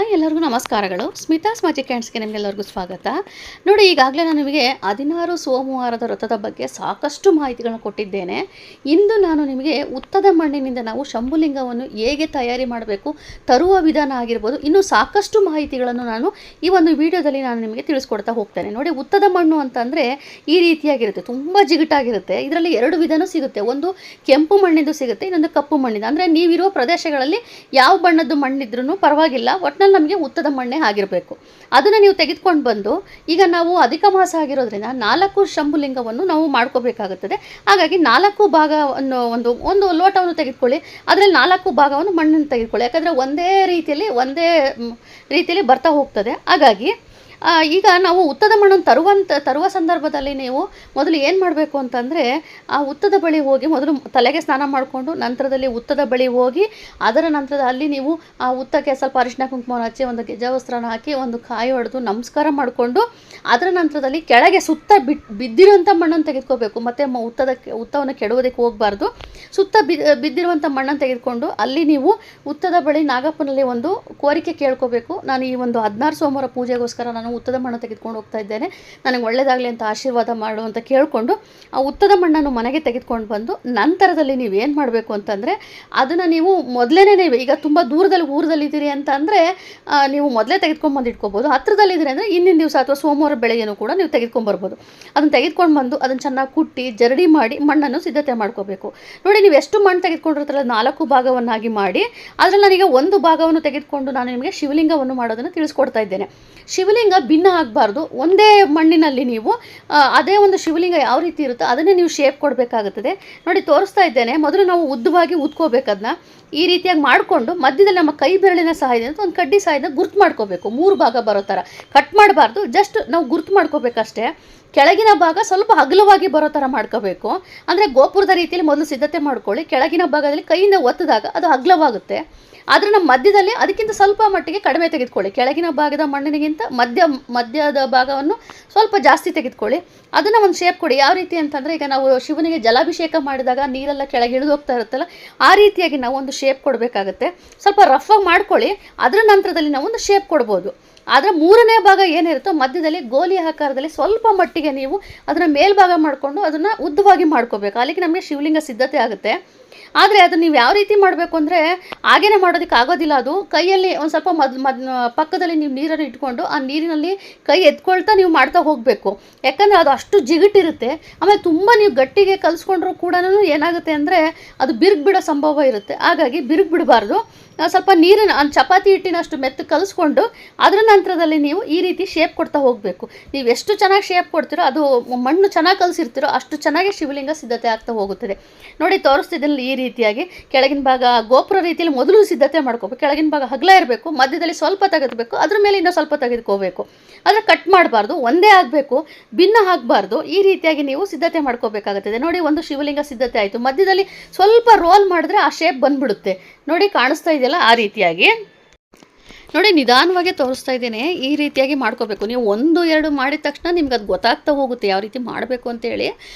Hi, ಎಲ್ಲರಿಗೂ ನಮಸ್ಕಾರಗಳು. Smitha's magic ಹ್ಯಾಂಡ್ಸ್ಗೆ ನಿಮಗೆಲ್ಲರಿಗೂ ಸ್ವಾಗತ. ನೋಡಿ, ಈಗಾಗಲೇ ನಾನು ನಿಮಗೆ 16 ಸೋಮವಾರದ ವ್ರತದ ಬಗ್ಗೆ ಸಾಕಷ್ಟು ಮಾಹಿತಿಗಳನ್ನು ಕೊಟ್ಟಿದ್ದೇನೆ. ಇಂದು ನಾನು ನಿಮಗೆ ಉತ್ತದ ಮಣ್ಣಿನಿಂದ ನಾವು ಶಂಭುಲಿಂಗವನ್ನು ಹೇಗೆ ತಯಾರಿ ಮಾಡಬೇಕು, ತರುವ ವಿಧಾನ ಆಗಿರ್ಬೋದು, ಇನ್ನೂ ಸಾಕಷ್ಟು ಮಾಹಿತಿಗಳನ್ನು ನಾನು ಈ ಒಂದು ವಿಡಿಯೋದಲ್ಲಿ ನಾನು ನಿಮಗೆ ತಿಳಿಸ್ಕೊಡ್ತಾ ಹೋಗ್ತೇನೆ. ನೋಡಿ, ಉತ್ತದ ಮಣ್ಣು ಅಂತಂದರೆ ಈ ರೀತಿಯಾಗಿರುತ್ತೆ, ತುಂಬ ಜಿಗುಟಾಗಿರುತ್ತೆ. ಇದರಲ್ಲಿ 2 ವಿಧನೂ ಸಿಗುತ್ತೆ. ಒಂದು ಕೆಂಪು ಮಣ್ಣಿಂದು ಸಿಗುತ್ತೆ, ಇನ್ನೊಂದು ಕಪ್ಪು ಮಣ್ಣಿಂದು. ಅಂದರೆ ನೀವಿರೋ ಪ್ರದೇಶಗಳಲ್ಲಿ ಯಾವ ಬಣ್ಣದ್ದು ಮಣ್ಣಿದ್ರೂ ಪರವಾಗಿಲ್ಲ, ಒಟ್ಟಿನಲ್ಲಿ ನಮಗೆ ಉತ್ತದ ಮಣ್ಣೆ ಆಗಿರಬೇಕು. ಅದನ್ನು ನೀವು ತೆಗೆದುಕೊಂಡು ಬಂದು, ಈಗ ನಾವು ಅಧಿಕ ಮಾಸ ಆಗಿರೋದ್ರಿಂದ 4 ಶಂಭುಲಿಂಗವನ್ನು ನಾವು ಮಾಡ್ಕೋಬೇಕಾಗುತ್ತದೆ. ಹಾಗಾಗಿ 4 ಭಾಗವನ್ನು ಒಂದು ಲೋಟವನ್ನು ತೆಗೆದುಕೊಳ್ಳಿ, ಅದರಲ್ಲಿ 4 ಭಾಗವನ್ನು ಮಣ್ಣನ್ನು ತೆಗೆದುಕೊಳ್ಳಿ. ಯಾಕಂದರೆ ಒಂದೇ ರೀತಿಯಲ್ಲಿ ಬರ್ತಾ ಹೋಗ್ತದೆ. ಹಾಗಾಗಿ ಈಗ ನಾವು ಉತ್ತದ ಮಣ್ಣನ್ನು ತರುವ ಸಂದರ್ಭದಲ್ಲಿ ನೀವು ಮೊದಲು ಏನು ಮಾಡಬೇಕು ಅಂತಂದರೆ, ಆ ಉತ್ತದ ಬಳಿ ಹೋಗಿ ಮೊದಲು ತಲೆಗೆ ಸ್ನಾನ ಮಾಡಿಕೊಂಡು ನಂತರದಲ್ಲಿ ಉತ್ತದ ಬಳಿ ಹೋಗಿ, ಅದರ ನಂತರದಲ್ಲಿ ನೀವು ಆ ಉತ್ತಕ್ಕೆ ಸ್ವಲ್ಪ ಅರಿಶಿನ ಕುಂಕುಮವನ್ನು ಹಚ್ಚಿ, ಒಂದು ಗೆಜ್ಜೆವಸ್ತ್ರನ ಹಾಕಿ, ಒಂದು ಕಾಯಿ ಹೊಡೆದು ನಮಸ್ಕಾರ ಮಾಡಿಕೊಂಡು, ಅದರ ನಂತರದಲ್ಲಿ ಕೆಳಗೆ ಸುತ್ತ ಬಿದ್ದಿರುವಂಥ ಮಣ್ಣನ್ನು ತೆಗೆದುಕೋಬೇಕು. ಮತ್ತು ಉತ್ತವನ್ನು ಕೆಡುವುದಕ್ಕೆ ಹೋಗಬಾರ್ದು. ಸುತ್ತ ಬಿದ್ದಿರುವಂಥ ಮಣ್ಣನ್ನು ತೆಗೆದುಕೊಂಡು ಅಲ್ಲಿ ನೀವು ಉತ್ತದ ಬಳಿ ನಾಗಪ್ಪನಲ್ಲಿ ಒಂದು ಕೋರಿಕೆ ಕೇಳ್ಕೋಬೇಕು. ನಾನು ಈ ಒಂದು 16 ಸೋಮವಾರ ಪೂಜೆಗೋಸ್ಕರ ನಾನು ಉತ್ತದ ಮಣ್ಣು ತೆಗೆದುಕೊಂಡು ಹೋಗ್ತಾ ಇದ್ದೇನೆ, ನನಗೆ ಒಳ್ಳೆಯದಾಗಲಿ ಅಂತ ಆಶೀರ್ವಾದ ಮಾಡು ಅಂತ ಕೇಳಿಕೊಂಡು ಆ ಉತ್ತದ ಮಣ್ಣನ್ನು ಮನೆಗೆ ತೆಗೆದುಕೊಂಡು ಬಂದು, ನಂತರದಲ್ಲಿ ನೀವು ಏನು ಮಾಡಬೇಕು ಅಂತಂದರೆ, ಅದನ್ನು ನೀವು ಮೊದಲೇ ಈಗ ತುಂಬ ಊರದಲ್ಲಿದ್ದೀರಿ ಅಂತ ಅಂದರೆ ನೀವು ಮೊದಲೇ ತೆಗೆದುಕೊಂಡು ಇಟ್ಕೋಬೋದು. ಹತ್ತಿರದಲ್ಲಿದ್ದೀರಿ ಅಂದರೆ ಹಿಂದಿನ ದಿವಸ ಅಥವಾ ಸೋಮವಾರ ಬೆಳಗ್ಗೆನೂ ಕೂಡ ನೀವು ತೆಗೆದುಕೊಂಡ್ಬರ್ಬೋದು. ಅದನ್ನು ತೆಗೆದುಕೊಂಡು ಬಂದು ಅದನ್ನು ಚೆನ್ನಾಗಿ ಕುಟ್ಟಿ ಜರಡಿ ಮಾಡಿ ಮಣ್ಣನ್ನು ಸಿದ್ಧತೆ ಮಾಡ್ಕೋಬೇಕು. ನೋಡಿ, ನೀವು ಎಷ್ಟು ಮಣ್ಣು ತೆಗೆದುಕೊಂಡಿರ್ತಾರಲ್ಲ 4 ಭಾಗವನ್ನಾಗಿ ಮಾಡಿ, ಅದರಲ್ಲಿ ನನಗೆ 1 ಭಾಗವನ್ನು ತೆಗೆದುಕೊಂಡು ನಾನು ನಿಮಗೆ ಶಿವಲಿಂಗವನ್ನು ಮಾಡೋದನ್ನು ತಿಳಿಸ್ಕೊಡ್ತಾ ಇದ್ದೇನೆ. ಶಿವಲಿಂಗ ಭಿನ್ನ ಆಗಬಾರ್ದು. ಒಂದೇ ಮಣ್ಣಿನಲ್ಲಿ ನೀವು ಅದೇ ಒಂದು ಶಿವಲಿಂಗ ಯಾವ ರೀತಿ ಇರುತ್ತೋ ಅದನ್ನೇ ನೀವು ಶೇಪ್ ಕೊಡಬೇಕಾಗುತ್ತದೆ. ನೋಡಿ, ತೋರಿಸ್ತಾ ಇದ್ದೇನೆ. ಮೊದಲು ನಾವು ಉದ್ದವಾಗಿ ಉದ್ಕೋಬೇಕು. ಅದನ್ನ ಈ ರೀತಿಯಾಗಿ ಮಾಡಿಕೊಂಡು ಮಧ್ಯದಲ್ಲಿ ನಮ್ಮ ಕೈ ಬೆರಳಿನ ಸಹಾಯದಿಂದ ಒಂದು ಕಡ್ಡಿ ಸಹಾಯದಿಂದ ಗುರ್ತು ಮಾಡ್ಕೋಬೇಕು. 3 ಭಾಗ ಬರೋ ಥರ ಕಟ್ ಮಾಡಬಾರ್ದು, ಜಸ್ಟ್ ನಾವು ಗುರ್ತು ಮಾಡ್ಕೋಬೇಕಷ್ಟೇ. ಕೆಳಗಿನ ಭಾಗ ಸ್ವಲ್ಪ ಅಗಲವಾಗಿ ಬರೋ ಥರ ಮಾಡ್ಕೋಬೇಕು. ಅಂದರೆ ಗೋಪುರದ ರೀತಿಯಲ್ಲಿ ಮೊದಲು ಸಿದ್ಧತೆ ಮಾಡ್ಕೊಳ್ಳಿ. ಕೆಳಗಿನ ಭಾಗದಲ್ಲಿ ಕೈಯಿಂದ ಒತ್ತಿದಾಗ ಅದು ಅಗಲವಾಗುತ್ತೆ. ಆದರೆ ನಮ್ಮ ಮಧ್ಯದಲ್ಲಿ ಅದಕ್ಕಿಂತ ಸ್ವಲ್ಪ ಮಟ್ಟಿಗೆ ಕಡಿಮೆ ತೆಗೆದುಕೊಳ್ಳಿ. ಕೆಳಗಿನ ಭಾಗದ ಮಣ್ಣಿನಿಗಿಂತ ಮಧ್ಯದ ಭಾಗವನ್ನು ಸ್ವಲ್ಪ ಜಾಸ್ತಿ ತೆಗೆದುಕೊಳ್ಳಿ. ಅದನ್ನು ಒಂದು ಶೇಪ್ ಕೊಡಿ. ಯಾವ ರೀತಿ ಅಂತಂದರೆ, ಈಗ ನಾವು ಶಿವನಿಗೆ ಜಲಾಭಿಷೇಕ ಮಾಡಿದಾಗ ನೀರೆಲ್ಲ ಕೆಳಗೆ ಇಳಿದು ಹೋಗ್ತಾ ಇರುತ್ತಲ್ಲ, ಆ ರೀತಿಯಾಗಿ ನಾವು ಒಂದು ಶೇಪ್ ಕೊಡಬೇಕಾಗುತ್ತೆ. ಸ್ವಲ್ಪ ರಫಾಗಿ ಮಾಡ್ಕೊಳ್ಳಿ. ಅದರ ನಂತರದಲ್ಲಿ ನಾವು ಒಂದು ಶೇಪ್ ಕೊಡ್ಬೋದು. ಆದರೆ 3ನೇ ಭಾಗ ಏನಿರುತ್ತೋ ಮಧ್ಯದಲ್ಲಿ ಗೋಲಿ ಆಕಾರದಲ್ಲಿ ಸ್ವಲ್ಪ ಮಟ್ಟಿಗೆ ನೀವು ಅದನ್ನು ಮೇಲ್ಭಾಗ ಮಾಡಿಕೊಂಡು ಅದನ್ನು ಉದ್ದವಾಗಿ ಮಾಡ್ಕೋಬೇಕು. ಅಲ್ಲಿಗೆ ನಮಗೆ ಶಿವಲಿಂಗ ಸಿದ್ಧತೆ ಆಗುತ್ತೆ. ಆದರೆ ಅದನ್ನು ನೀವು ಯಾವ ರೀತಿ ಮಾಡಬೇಕು ಅಂದರೆ, ಹಾಗೇ ಮಾಡೋದಕ್ಕೆ ಆಗೋದಿಲ್ಲ. ಅದು ಕೈಯಲ್ಲಿ ಒಂದು ಸ್ವಲ್ಪ ಪಕ್ಕದಲ್ಲಿ ನೀವು ನೀರನ್ನು ಇಟ್ಕೊಂಡು ಆ ನೀರಿನಲ್ಲಿ ಕೈ ಎತ್ಕೊಳ್ತಾ ನೀವು ಮಾಡ್ತಾ ಹೋಗಬೇಕು. ಯಾಕಂದರೆ ಅದು ಅಷ್ಟು ಜಿಗುಟಿರುತ್ತೆ. ಆಮೇಲೆ ತುಂಬ ನೀವು ಗಟ್ಟಿಗೆ ಕಲಿಸ್ಕೊಂಡ್ರೂ ಕೂಡ ಏನಾಗುತ್ತೆ ಅಂದರೆ ಅದು ಬಿರುಕು ಸಂಭವ ಇರುತ್ತೆ. ಹಾಗಾಗಿ ಬಿರುಕು ಬಿಡಬಾರ್ದು. ಸ್ವಲ್ಪ ನೀರಿನ ಚಪಾತಿ ಹಿಟ್ಟಿನಷ್ಟು ಮೆತ್ತು ಕಲಿಸ್ಕೊಂಡು ಅದರ ನಂತರದಲ್ಲಿ ನೀವು ಈ ರೀತಿ ಶೇಪ್ ಕೊಡ್ತಾ ಹೋಗಬೇಕು. ನೀವು ಎಷ್ಟು ಚೆನ್ನಾಗಿ ಶೇಪ್ ಕೊಡ್ತೀರೋ, ಅದು ಮಣ್ಣು ಚೆನ್ನಾಗಿ ಕಲಿಸಿರ್ತೀರೋ ಅಷ್ಟು ಚೆನ್ನಾಗಿ ಶಿವಲಿಂಗ ಸಿದ್ಧತೆ ಆಗ್ತಾ ಹೋಗುತ್ತದೆ. ನೋಡಿ, ತೋರಿಸ್ತಿದ್ದಲ್ಲಿ ಈ ರೀತಿಯಾಗಿ ಕೆಳಗಿನ ಭಾಗ ಗೋಪುರ ರೀತಿಯಲ್ಲಿ ಮೊದಲು ಸಿದ್ಧತೆ ಮಾಡ್ಕೋಬೇಕು. ಕೆಳಗಿನ ಭಾಗ ಹಗಲ ಇರಬೇಕು, ಮಧ್ಯದಲ್ಲಿ ಸ್ವಲ್ಪ ತೆಗೆದುಬೇಕು, ಅದ್ರ ಮೇಲೆ ಇನ್ನೂ ಸ್ವಲ್ಪ ತೆಗೆದುಕೋಬೇಕು. ಆದರೆ ಕಟ್ ಮಾಡಬಾರ್ದು, ಒಂದೇ ಆಗಬೇಕು, ಭಿನ್ನ ಆಗಬಾರ್ದು. ಈ ರೀತಿಯಾಗಿ ನೀವು ಸಿದ್ಧತೆ ಮಾಡ್ಕೋಬೇಕಾಗುತ್ತದೆ. ನೋಡಿ, ಒಂದು ಶಿವಲಿಂಗ ಸಿದ್ಧತೆ ಆಯಿತು. ಮಧ್ಯದಲ್ಲಿ ಸ್ವಲ್ಪ ರೋಲ್ ಮಾಡಿದ್ರೆ ಆ ಶೇಪ್ ಬಂದ್ಬಿಡುತ್ತೆ. ನೋಡಿ, ಕಾಣಿಸ್ತಾ ಇದೆಯಲ್ಲ, ಆ ರೀತಿಯಾಗಿ ನೋಡಿ, ನಿಧಾನವಾಗಿ ತೋರಿಸ್ತಾ ಇದ್ದೇನೆ. ಈ ರೀತಿಯಾಗಿ ಮಾಡ್ಕೋಬೇಕು. ನೀವು 1-2 ಮಾಡಿದ ತಕ್ಷಣ ನಿಮ್ಗೆ ಅದು ಗೊತ್ತಾಗ್ತಾ ಹೋಗುತ್ತೆ ಯಾವ ರೀತಿ ಮಾಡಬೇಕು ಅಂತೇಳಿ.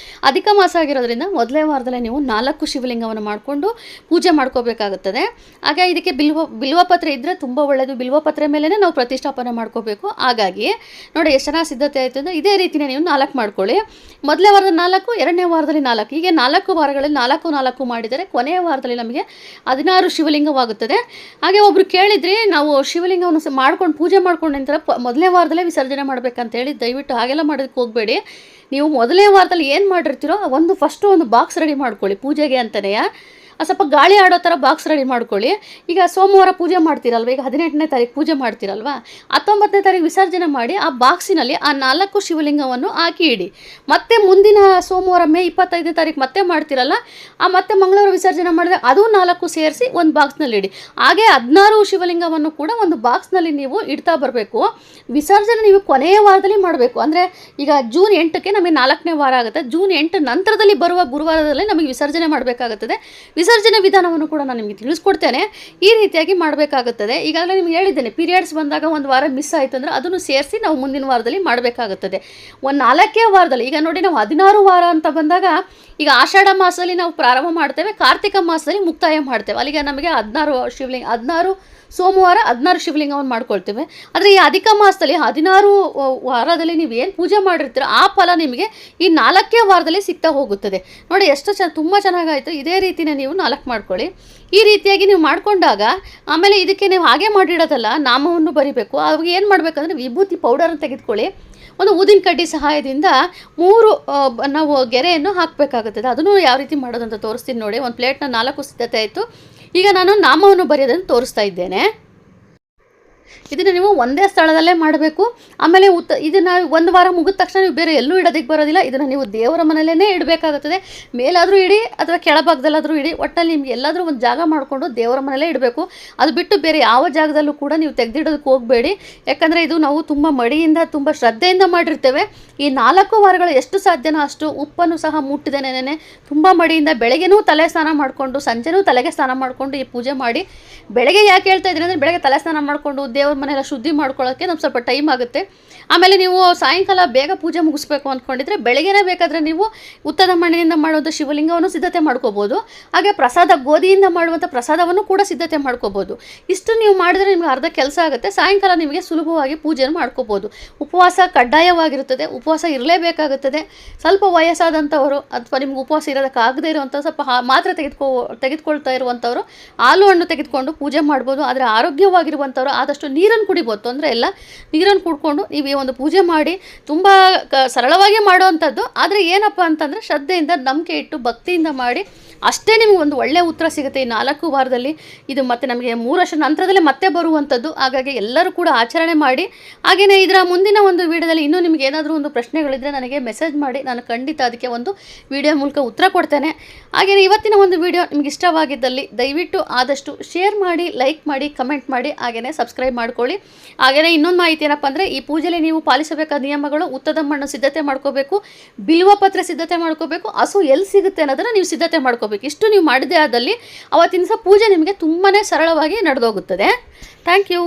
ಅಧಿಕ ಮಾಸ ಆಗಿರೋದ್ರಿಂದ ಮೊದಲೇ ವಾರದಲ್ಲೇ ನೀವು 4 ಶಿವಲಿಂಗವನ್ನು ಮಾಡಿಕೊಂಡು ಪೂಜೆ ಮಾಡ್ಕೋಬೇಕಾಗುತ್ತದೆ. ಹಾಗೆ ಇದಕ್ಕೆ ಬಿಲ್ವಪತ್ರೆ ಇದ್ದರೆ ತುಂಬ ಒಳ್ಳೆಯದು. ಬಿಲ್ವಪತ್ರೆ ಮೇಲೇ ನಾವು ಪ್ರತಿಷ್ಠಾಪನೆ ಮಾಡ್ಕೋಬೇಕು. ಹಾಗಾಗಿ ನೋಡಿ, ಎಷ್ಟು ಚೆನ್ನಾಗಿ ಸಿದ್ಧತೆ ಆಯಿತು ಅಂದರೆ ಇದೇ ರೀತಿಯೇ ನೀವು 4 ಮಾಡ್ಕೊಳ್ಳಿ. ಮೊದಲನೇ ವಾರದ 4, 2ನೇ ವಾರದಲ್ಲಿ 4, ಹೀಗೆ 4 ವಾರಗಳಲ್ಲಿ 4 ಮಾಡಿದರೆ ಕೊನೆಯ ವಾರದಲ್ಲಿ ನಮಗೆ 16 ಶಿವಲಿಂಗವಾಗುತ್ತದೆ. ಹಾಗೆ ಒಬ್ಬರು ಕೇಳಿದ್ರಿ, ನಾವು ಶಿವಲಿಂಗವನ್ನು ಮಾಡ್ಕೊಂಡು ಪೂಜೆ ಮಾಡ್ಕೊಂಡು ನಂತರ ಮೊದಲನೇ ವಾರದಲ್ಲೇ ವಿಸರ್ಜನೆ ಮಾಡಬೇಕಂತೇಳಿ. ದಯವಿಟ್ಟು ಹಾಗೆಲ್ಲ ಮಾಡೋದಕ್ಕೆ ಹೋಗಬೇಡಿ. ನೀವು ಮೊದಲನೇ ವಾರದಲ್ಲಿ ಏನು ಮಾಡಿರ್ತೀರೋ ಫಸ್ಟು ಒಂದು ಬಾಕ್ಸ್ ರೆಡಿ ಮಾಡ್ಕೊಳ್ಳಿ ಪೂಜೆಗೆ ಅಂತಲೇ. ಸ್ವಲ್ಪ ಗಾಳಿ ಆಡೋ ಥರ ಬಾಕ್ಸ್ ರೆಡಿ ಮಾಡ್ಕೊಳ್ಳಿ. ಈಗ ಸೋಮವಾರ ಪೂಜೆ ಮಾಡ್ತೀರಲ್ವ, ಈಗ 18ನೇ ತಾರೀಕು ಪೂಜೆ ಮಾಡ್ತೀರಲ್ವ, 19ನೇ ತಾರೀಕು ವಿಸರ್ಜನೆ ಮಾಡಿ ಆ ಬಾಕ್ಸಿನಲ್ಲಿ ಆ 4 ಶಿವಲಿಂಗವನ್ನು ಹಾಕಿ ಇಡಿ. ಮತ್ತೆ ಮುಂದಿನ ಸೋಮವಾರ ಮೇ 25ನೇ ತಾರೀಕು ಮತ್ತೆ ಮಾಡ್ತೀರಲ್ಲ, ಮತ್ತೆ ಮಂಗಳವಾರ ವಿಸರ್ಜನೆ ಮಾಡಿದ್ರೆ ಅದು 4 ಸೇರಿಸಿ ಒಂದು ಬಾಕ್ಸ್ನಲ್ಲಿ ಇಡಿ. ಹಾಗೆ 16 ಶಿವಲಿಂಗವನ್ನು ಕೂಡ ಒಂದು ಬಾಕ್ಸ್ನಲ್ಲಿ ನೀವು ಇಡ್ತಾ ಬರಬೇಕು. ವಿಸರ್ಜನೆ ನೀವು ಕೊನೆಯ ವಾರದಲ್ಲಿ ಮಾಡಬೇಕು. ಅಂದರೆ ಈಗ ಜೂನ್ 8ಕ್ಕೆ ನಮಗೆ 4ನೇ ವಾರ ಆಗುತ್ತೆ. ಜೂನ್ 8 ನಂತರದಲ್ಲಿ ಬರುವ ಗುರುವಾರದಲ್ಲಿ ನಮಗೆ ವಿಸರ್ಜನೆ ಮಾಡಬೇಕಾಗುತ್ತದೆ. ವಿಸರ್ಜನೆ ವಿಧಾನವನ್ನು ಕೂಡ ನಾನು ನಿಮಗೆ ತಿಳಿಸ್ಕೊಡ್ತೇನೆ. ಈ ರೀತಿಯಾಗಿ ಮಾಡಬೇಕಾಗುತ್ತದೆ. ಈಗಾಗಲೇ ನಿಮಗೆ ಹೇಳಿದ್ದೇನೆ, ಪೀರಿಯಡ್ಸ್ ಬಂದಾಗ ಒಂದು ವಾರ ಮಿಸ್ ಆಯಿತು ಅಂದರೆ ಅದನ್ನು ಸೇರಿಸಿ ನಾವು ಮುಂದಿನ ವಾರದಲ್ಲಿ ಮಾಡಬೇಕಾಗುತ್ತದೆ. ಒಂದು 4ನೇ ವಾರದಲ್ಲಿ, ಈಗ ನೋಡಿ, ನಾವು 16 ವಾರ ಅಂತ ಬಂದಾಗ ಈಗ ಆಷಾಢ ಮಾಸದಲ್ಲಿ ನಾವು ಪ್ರಾರಂಭ ಮಾಡ್ತೇವೆ, ಕಾರ್ತಿಕ ಮಾಸದಲ್ಲಿ ಮುಕ್ತಾಯ ಮಾಡ್ತೇವೆ. ಅಲ್ಲಿಗೆ ನಮಗೆ 16 ಶಿವಲಿಂಗ 16 ಸೋಮವಾರ 16 ಶಿವಲಿಂಗವನ್ನು ಮಾಡ್ಕೊಳ್ತೇವೆ. ಆದರೆ ಈ ಅಧಿಕ ಮಾಸದಲ್ಲಿ 16 ವಾರದಲ್ಲಿ ನೀವು ಏನು ಪೂಜೆ ಮಾಡಿರ್ತೀರೋ ಆ ಫಲ ನಿಮಗೆ ಈ 4 ವಾರದಲ್ಲಿ ಸಿಗ್ತಾ ಹೋಗುತ್ತದೆ. ನೋಡಿ ಎಷ್ಟು ತುಂಬ ಚೆನ್ನಾಗಾಯಿತು. ಇದೇ ರೀತಿನೇ ನೀವು 4 ಮಾಡ್ಕೊಳ್ಳಿ. ಈ ರೀತಿಯಾಗಿ ನೀವು ಮಾಡಿಕೊಂಡಾಗ ಆಮೇಲೆ ಇದಕ್ಕೆ ನೀವು ಹಾಗೆ ಮಾಡಿಡೋದಲ್ಲ, ನಾಮವನ್ನು ಬರಿಬೇಕು. ಅವಾಗ ಏನು ಮಾಡಬೇಕಂದ್ರೆ ವಿಭೂತಿ ಪೌಡರನ್ನು ತೆಗೆದುಕೊಳ್ಳಿ. ಒಂದು ಊದಿನ ಕಡ್ಡಿ ಸಹಾಯದಿಂದ 3 ನಾವು ಗೆರೆಯನ್ನು ಹಾಕಬೇಕಾಗುತ್ತದೆ. ಅದನ್ನು ಯಾವ ರೀತಿ ಮಾಡೋದಂತ ತೋರಿಸ್ತೀನಿ ನೋಡಿ. ಒಂದು ಪ್ಲೇಟ್ನ 4 ಸಿದ್ಧತೆ ಆಯಿತು. ಈಗ ನಾನು ನಾಮವನ್ನು ಬರೆಯೋದನ್ನು ತೋರಿಸ್ತಾ ಇದ್ದೇನೆ. ಇದನ್ನು ನೀವು ಒಂದೇ ಸ್ಥಳದಲ್ಲೇ ಮಾಡಬೇಕು. ಆಮೇಲೆ ಇದನ್ನು 1 ವಾರ ಮುಗಿದ ತಕ್ಷಣ ನೀವು ಬೇರೆ ಎಲ್ಲೂ ಇಡೋದಕ್ಕೆ ಬರೋದಿಲ್ಲ. ಇದನ್ನು ನೀವು ದೇವರ ಮನೆಯಲ್ಲೇ ಇಡಬೇಕಾಗುತ್ತದೆ. ಮೇಲಾದರೂ ಇಡಿ ಅಥವಾ ಕೆಳಭಾಗದಲ್ಲಾದರೂ ಇಡಿ, ಒಟ್ಟಲ್ಲಿ ನಿಮ್ಗೆ ಎಲ್ಲಾದರೂ ಒಂದು ಜಾಗ ಮಾಡಿಕೊಂಡು ದೇವರ ಮನೆಯಲ್ಲೇ ಇಡಬೇಕು. ಅದು ಬಿಟ್ಟು ಬೇರೆ ಯಾವ ಜಾಗದಲ್ಲೂ ಕೂಡ ನೀವು ತೆಗೆದಿಡೋದಕ್ಕೆ ಹೋಗಬೇಡಿ. ಯಾಕಂದರೆ ಇದು ನಾವು ತುಂಬ ಮಡಿಯಿಂದ ತುಂಬ ಶ್ರದ್ಧೆಯಿಂದ ಮಾಡಿರ್ತೇವೆ. ಈ 4 ವಾರಗಳು ಎಷ್ಟು ಸಾಧ್ಯನೋ ಅಷ್ಟು ಉಪ್ಪನ್ನು ಸಹ ಮುಟ್ಟಿದೇನೆ ತುಂಬ ಮಡಿಯಿಂದ ಬೆಳಗ್ಗೆನೂ ತಲೆ ಸ್ನಾನ ಮಾಡಿಕೊಂಡು ಸಂಜೆನೂ ತಲೆಗೆ ಸ್ನಾನ ಮಾಡಿಕೊಂಡು ಈ ಪೂಜೆ ಮಾಡಿ. ಬೆಳಗ್ಗೆ ಯಾಕೆ ಹೇಳ್ತಾ ಇದ್ದೀನಿ ಅಂದರೆ ಬೆಳಗ್ಗೆ ತಲೆ ಸ್ನಾನ ಮಾಡಿಕೊಂಡು ದೇವ್ರ ಮನೆಯೆಲ್ಲ ಶುದ್ಧಿ ಮಾಡ್ಕೊಳ್ಳೋಕ್ಕೆ ನಮ್ಗೆ ಸ್ವಲ್ಪ ಟೈಮ್ ಆಗುತ್ತೆ. ಆಮೇಲೆ ನೀವು ಸಾಯಂಕಾಲ ಬೇಗ ಪೂಜೆ ಮುಗಿಸ್ಬೇಕು ಅಂದ್ಕೊಂಡಿದ್ರೆ ಬೆಳಗ್ಗೆನೇ ಬೇಕಾದರೆ ನೀವು ಉತ್ತದ ಮಣ್ಣಿನಿಂದ ಮಾಡುವಂಥ ಶಿವಲಿಂಗವನ್ನು ಸಿದ್ಧತೆ ಮಾಡ್ಕೋಬೋದು. ಹಾಗೆ ಪ್ರಸಾದ ಗೋಧಿಯಿಂದ ಮಾಡುವಂಥ ಪ್ರಸಾದವನ್ನು ಕೂಡ ಸಿದ್ಧತೆ ಮಾಡ್ಕೋಬೋದು. ಇಷ್ಟು ನೀವು ಮಾಡಿದರೆ ನಿಮ್ಗೆ ಅರ್ಧ ಕೆಲಸ ಆಗುತ್ತೆ. ಸಾಯಂಕಾಲ ನಿಮಗೆ ಸುಲಭವಾಗಿ ಪೂಜೆಯನ್ನು ಮಾಡ್ಕೋಬೋದು. ಉಪವಾಸ ಕಡ್ಡಾಯವಾಗಿರುತ್ತದೆ. ಉಪವಾಸ ಇರಲೇಬೇಕಾಗುತ್ತದೆ. ಸ್ವಲ್ಪ ವಯಸ್ಸಾದಂಥವರು ಅಥವಾ ನಿಮ್ಗೆ ಉಪವಾಸ ಇರೋದಕ್ಕಾಗದೇ ಇರುವಂಥ ಸ್ವಲ್ಪ ಮಾತ್ರೆ ತೆಗೆದುಕೊಳ್ತಾ ಇರುವಂಥವರು ಹಾಲು ಹಣ್ಣು ತೆಗೆದುಕೊಂಡು ಪೂಜೆ ಮಾಡ್ಬೋದು. ಆದರೆ ಆರೋಗ್ಯವಾಗಿರುವಂಥವ್ರು ಆದಷ್ಟು ನೀರನ್ನು ಕುಡಿಬೋದು, ತೊಂದರೆ ಇಲ್ಲ. ನೀರನ್ನು ಕುಡ್ಕೊಂಡು ನೀವು ಈ ಒಂದು ಪೂಜೆ ಮಾಡಿ. ತುಂಬ ಸರಳವಾಗಿ ಮಾಡುವಂಥದ್ದು. ಆದರೆ ಏನಪ್ಪ ಅಂತಂದರೆ ಶ್ರದ್ಧೆಯಿಂದ ನಂಬಿಕೆ ಇಟ್ಟು ಭಕ್ತಿಯಿಂದ ಮಾಡಿ ಅಷ್ಟೇ ನಿಮಗೆ ಒಂದು ಒಳ್ಳೆಯ ಉತ್ತರ ಸಿಗುತ್ತೆ ಈ 4 ವಾರದಲ್ಲಿ. ಇದು ಮತ್ತು ನಮಗೆ 3 ವರ್ಷ ನಂತರದಲ್ಲೇ ಮತ್ತೆ ಬರುವಂಥದ್ದು. ಹಾಗಾಗಿ ಎಲ್ಲರೂ ಕೂಡ ಆಚರಣೆ ಮಾಡಿ. ಹಾಗೆಯೇ ಇದರ ಮುಂದಿನ ಒಂದು ವಿಡಿಯೋದಲ್ಲಿ ಇನ್ನೂ ನಿಮಗೆ ಏನಾದರೂ ಒಂದು ಪ್ರಶ್ನೆಗಳಿದ್ದರೆ ನನಗೆ ಮೆಸೇಜ್ ಮಾಡಿ. ನಾನು ಖಂಡಿತ ಅದಕ್ಕೆ ಒಂದು ವಿಡಿಯೋ ಮೂಲಕ ಉತ್ತರ ಕೊಡ್ತೇನೆ. ಹಾಗೆಯೇ ಇವತ್ತಿನ ಒಂದು ವಿಡಿಯೋ ನಿಮಗೆ ಇಷ್ಟವಾಗಿದ್ದಲ್ಲಿ ದಯವಿಟ್ಟು ಆದಷ್ಟು ಶೇರ್ ಮಾಡಿ, ಲೈಕ್ ಮಾಡಿ, ಕಮೆಂಟ್ ಮಾಡಿ, ಹಾಗೆಯೇ ಸಬ್ಸ್ಕ್ರೈಬ್ ಮಾಡ್ಕೊಳ್ಳಿ. ಹಾಗೆಯೇ ಇನ್ನೊಂದು ಮಾಹಿತಿ ಏನಪ್ಪ ಅಂದರೆ ಈ ಪೂಜೆಯಲ್ಲಿ ನೀವು ಪಾಲಿಸಬೇಕಾದ ನಿಯಮಗಳು: ಉತ್ತದ ಮಣ್ಣು ಸಿದ್ಧತೆ ಮಾಡ್ಕೋಬೇಕು, ಬಿಲ್ವ ಪತ್ರ ಸಿದ್ಧತೆ ಮಾಡ್ಕೋಬೇಕು, ಹಸು ಎಲ್ಲಿ ಸಿಗುತ್ತೆ ಅನ್ನೋದನ್ನು ನೀವು ಸಿದ್ಧತೆ ಮಾಡ್ಕೋಬೇಕು. ಇಷ್ಟು ನೀವು ಮಾಡಿದೆ ಆದಲ್ಲಿ ಅವತ್ತಿನ ದಿವಸ ಪೂಜೆ ನಿಮಗೆ ತುಂಬಾ ಸರಳವಾಗಿ ನಡೆದೋಗುತ್ತದೆ. Thank you.